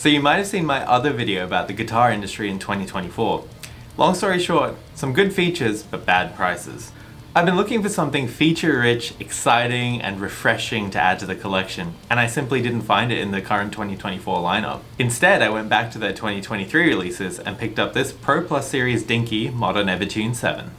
So you might have seen my other video about the guitar industry in 2024. Long story short, some good features but bad prices. I've been looking for something feature-rich, exciting, and refreshing to add to the collection, and I simply didn't find it in the current 2024 lineup. Instead, I went back to their 2023 releases and picked up this Pro Plus Series Dinky Modern Evertune 7.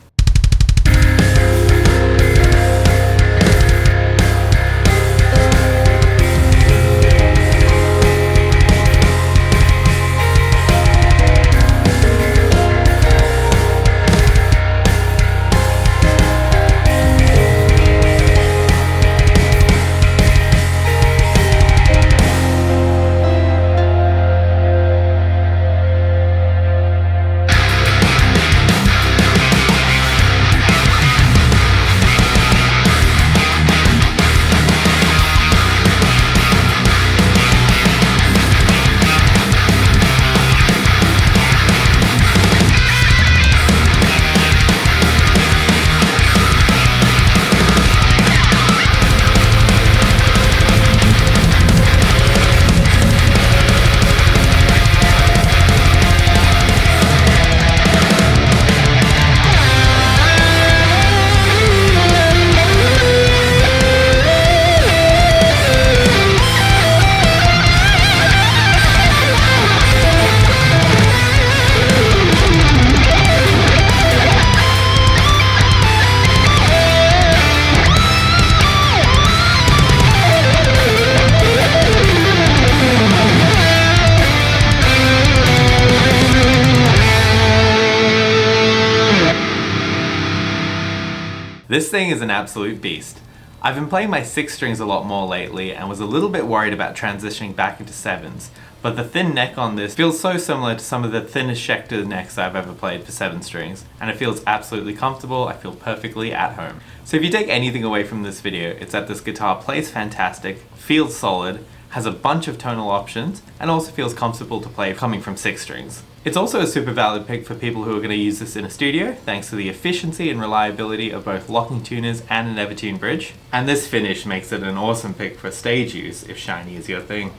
This thing is an absolute beast. I've been playing my 6 strings a lot more lately and was a little bit worried about transitioning back into 7s, but the thin neck on this feels so similar to some of the thinnest Schecter necks I've ever played for 7 strings, and it feels absolutely comfortable. I feel perfectly at home. So if you take anything away from this video, it's that this guitar plays fantastic, feels solid, has a bunch of tonal options, and also feels comfortable to play coming from 6 strings. It's also a super valid pick for people who are going to use this in a studio, thanks to the efficiency and reliability of both locking tuners and an Evertune bridge. And this finish makes it an awesome pick for stage use if shiny is your thing.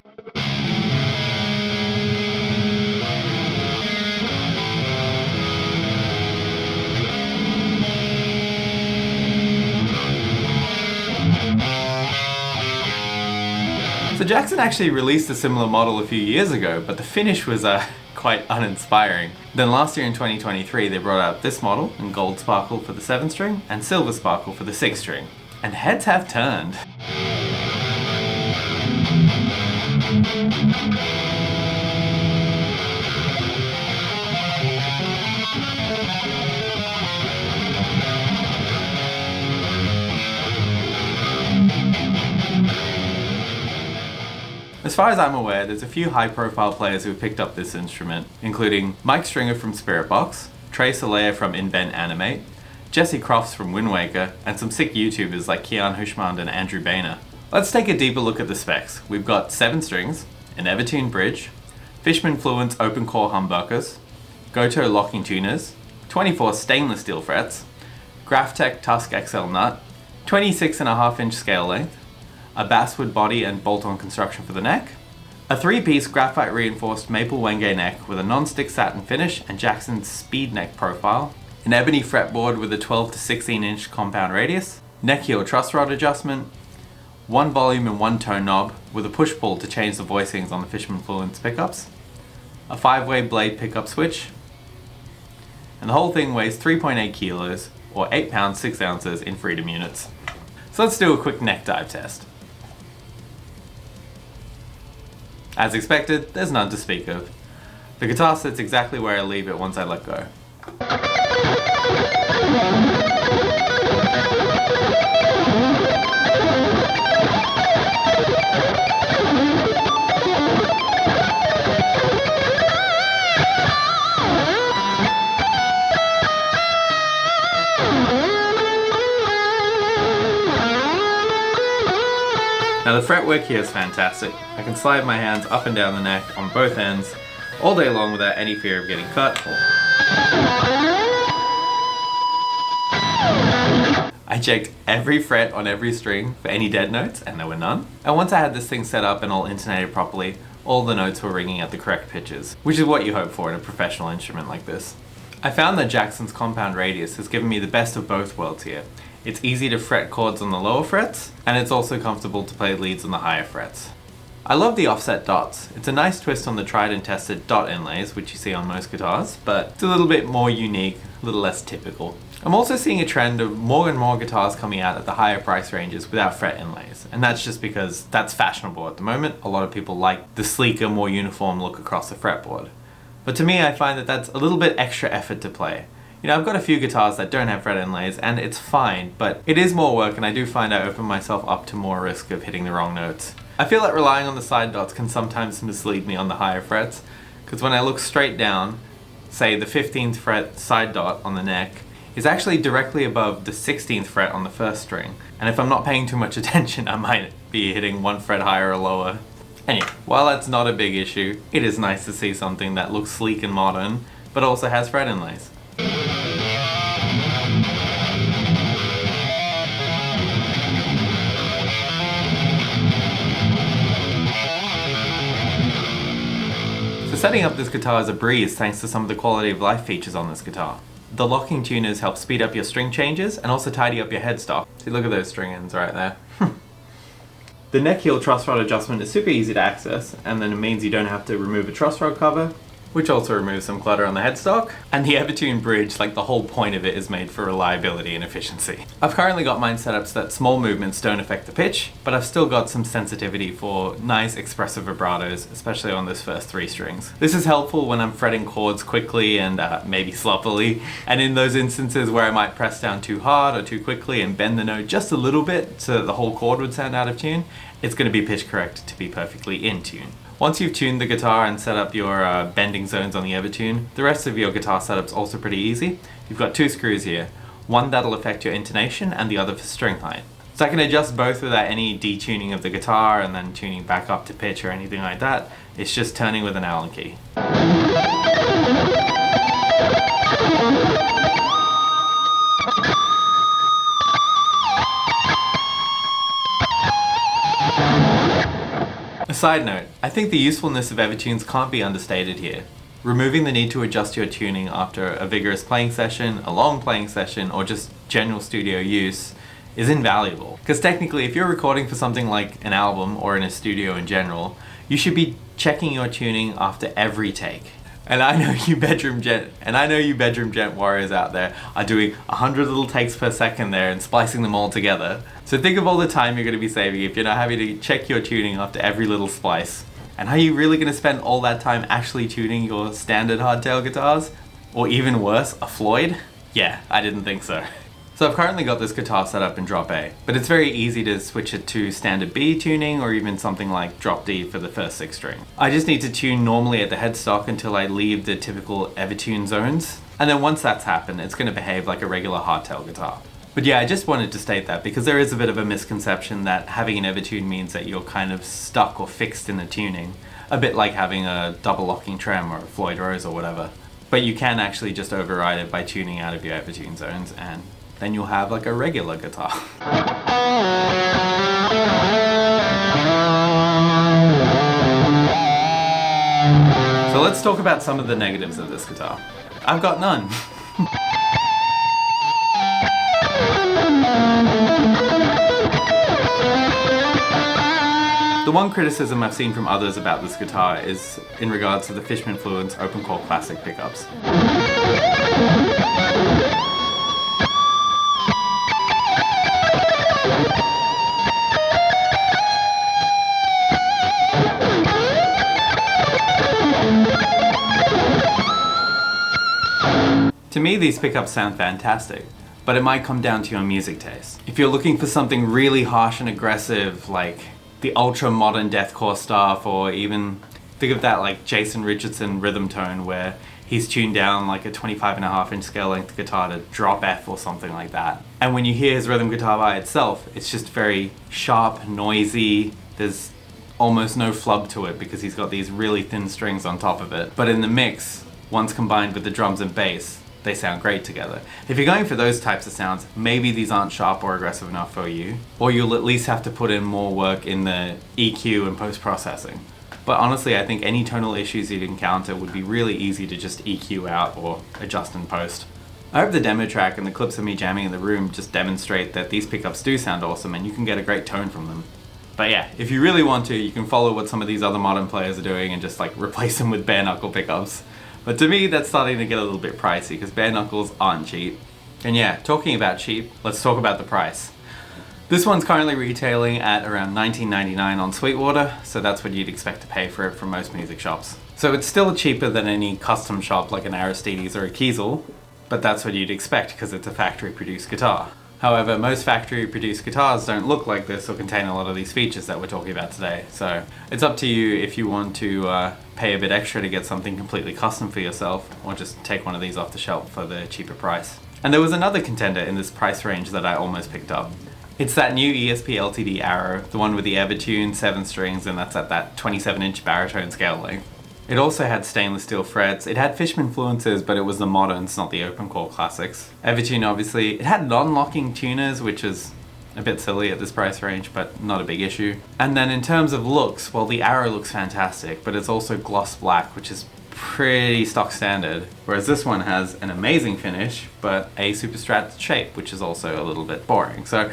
So Jackson actually released a similar model a few years ago, but the finish was quite uninspiring. Then last year in 2023 they brought out this model in gold sparkle for the 7 string and silver sparkle for the 6 string. And heads have turned. As far as I'm aware, there's a few high-profile players who have picked up this instrument, including Mike Stringer from Spiritbox, Trey Solaire from Invent Animate, Jesse Crofts from Wind Waker, and some sick YouTubers like Kian Hushmand and Andrew Boehner. Let's take a deeper look at the specs. We've got 7 strings, an Evertune bridge, Fishman Fluence open core humbuckers, Goto locking tuners, 24 stainless steel frets, Graphtec Tusk XL nut, 26.5-inch scale length, a basswood body and bolt-on construction for the neck, a 3-piece graphite reinforced maple wenge neck with a non-stick satin finish and Jackson's speed neck profile, an ebony fretboard with a 12 to 16-inch compound radius, neck heel truss rod adjustment, 1 volume and 1 tone knob with a push-pull to change the voicings on the Fishman Fluence pickups, a 5-way blade pickup switch, and the whole thing weighs 3.8 kilos or 8 pounds 6 ounces in freedom units. So let's do a quick neck dive test. As expected, there's none to speak of. The guitar sits exactly where I leave it once I let go. Now the fretwork here is fantastic. I can slide my hands up and down the neck on both ends all day long without any fear of getting cut. I checked every fret on every string for any dead notes and there were none. And once I had this thing set up and all intonated properly, all the notes were ringing at the correct pitches, which is what you hope for in a professional instrument like this. I found that Jackson's compound radius has given me the best of both worlds here. It's easy to fret chords on the lower frets, and it's also comfortable to play leads on the higher frets. I love the offset dots. It's a nice twist on the tried and tested dot inlays, which you see on most guitars, but it's a little bit more unique, a little less typical. I'm also seeing a trend of more and more guitars coming out at the higher price ranges without fret inlays, and that's just because that's fashionable at the moment. A lot of people like the sleeker, more uniform look across the fretboard. But to me, I find that that's a little bit extra effort to play. You know, I've got a few guitars that don't have fret inlays, and it's fine, but it is more work, and I do find I open myself up to more risk of hitting the wrong notes. I feel like relying on the side dots can sometimes mislead me on the higher frets, because when I look straight down, say the 15th fret side dot on the neck is actually directly above the 16th fret on the first string, and if I'm not paying too much attention, I might be hitting one fret higher or lower. Anyway, while that's not a big issue, it is nice to see something that looks sleek and modern, but also has fret inlays. So setting up this guitar is a breeze thanks to some of the quality of life features on this guitar. The locking tuners help speed up your string changes and also tidy up your headstock. See, look at those string ends right there. The neck heel truss rod adjustment is super easy to access, and then it means you don't have to remove a truss rod cover, which also removes some clutter on the headstock. And the Evertune bridge, like the whole point of it, is made for reliability and efficiency. I've currently got mine set up so that small movements don't affect the pitch, but I've still got some sensitivity for nice expressive vibratos, especially on those first 3 strings. This is helpful when I'm fretting chords quickly and maybe sloppily, and in those instances where I might press down too hard or too quickly and bend the note just a little bit so that the whole chord would sound out of tune, it's going to be pitch correct to be perfectly in tune. Once you've tuned the guitar and set up your bending zones on the Evertune, the rest of your guitar setup's also pretty easy. You've got 2 screws here, one that'll affect your intonation and the other for string height. So I can adjust both without any detuning of the guitar and then tuning back up to pitch or anything like that. It's just turning with an Allen key. A side note, I think the usefulness of Evertunes can't be understated here. Removing the need to adjust your tuning after a vigorous playing session, a long playing session, or just general studio use is invaluable. Because technically, if you're recording for something like an album or in a studio in general, you should be checking your tuning after every take. And I know you bedroom gent warriors out there are doing 100 little takes per second there and splicing them all together. So think of all the time you're going to be saving if you're not having to check your tuning after every little splice. And are you really going to spend all that time actually tuning your standard hardtail guitars? Or even worse, a Floyd? Yeah, I didn't think so. So I've currently got this guitar set up in drop A, but it's very easy to switch it to standard B tuning or even something like drop D for the first 6 string. I just need to tune normally at the headstock until I leave the typical Evertune zones, and then once that's happened, it's going to behave like a regular hardtail guitar. But yeah, I just wanted to state that because there is a bit of a misconception that having an Evertune means that you're kind of stuck or fixed in the tuning, a bit like having a double locking trem or a Floyd Rose or whatever. But you can actually just override it by tuning out of your Evertune zones, and then you'll have like a regular guitar. So let's talk about some of the negatives of this guitar. I've got none. The one criticism I've seen from others about this guitar is in regards to the Fishman Fluence Open Core Classic pickups. To me, these pickups sound fantastic, but it might come down to your music taste. If you're looking for something really harsh and aggressive, like the ultra modern deathcore stuff, or even think of that like Jason Richardson rhythm tone where he's tuned down like a 25.5-inch scale length guitar to drop F or something like that. And when you hear his rhythm guitar by itself, it's just very sharp, noisy, there's almost no flub to it because he's got these really thin strings on top of it. But in the mix, once combined with the drums and bass, they sound great together. If you're going for those types of sounds, maybe these aren't sharp or aggressive enough for you, or you'll at least have to put in more work in the EQ and post-processing. But honestly, I think any tonal issues you'd encounter would be really easy to just EQ out or adjust in post. I hope the demo track and the clips of me jamming in the room just demonstrate that these pickups do sound awesome and you can get a great tone from them. But yeah, if you really want to, you can follow what some of these other modern players are doing and just like replace them with bare knuckle pickups. But to me, that's starting to get a little bit pricey because bare knuckles aren't cheap. And yeah, talking about cheap, let's talk about the price. This one's currently retailing at around $19.99 on Sweetwater, so that's what you'd expect to pay for it from most music shops. So it's still cheaper than any custom shop like an Aristides or a Kiesel, but that's what you'd expect because it's a factory-produced guitar. However, most factory-produced guitars don't look like this or contain a lot of these features that we're talking about today, so it's up to you if you want to pay a bit extra to get something completely custom for yourself, or just take one of these off the shelf for the cheaper price. And there was another contender in this price range that I almost picked up. It's that new ESP LTD Arrow, the one with the Evertune 7 strings, and that's at that 27-inch baritone scale length. It also had stainless steel frets, it had Fishman influences, but it was the moderns, not the open core classics. Evertune obviously, it had non-locking tuners, which is a bit silly at this price range, but not a big issue. And then in terms of looks, well, the Arrow looks fantastic, but it's also gloss black, which is pretty stock standard. Whereas this one has an amazing finish, but a Superstrat shape, which is also a little bit boring. So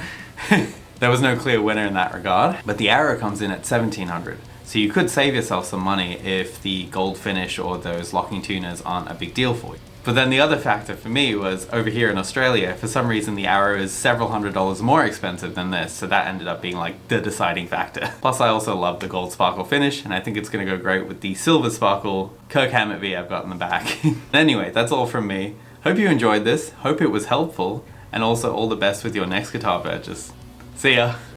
there was no clear winner in that regard. But the Arrow comes in at $1,700. So you could save yourself some money if the gold finish or those locking tuners aren't a big deal for you. But then the other factor for me was over here in Australia, for some reason the Arrow is several $100s more expensive than this, so that ended up being like the deciding factor. Plus I also love the gold sparkle finish, and I think it's going to go great with the silver sparkle Kirk Hammett V I've got in the back. Anyway, that's all from me. Hope you enjoyed this, hope it was helpful, and also all the best with your next guitar purchase. See ya!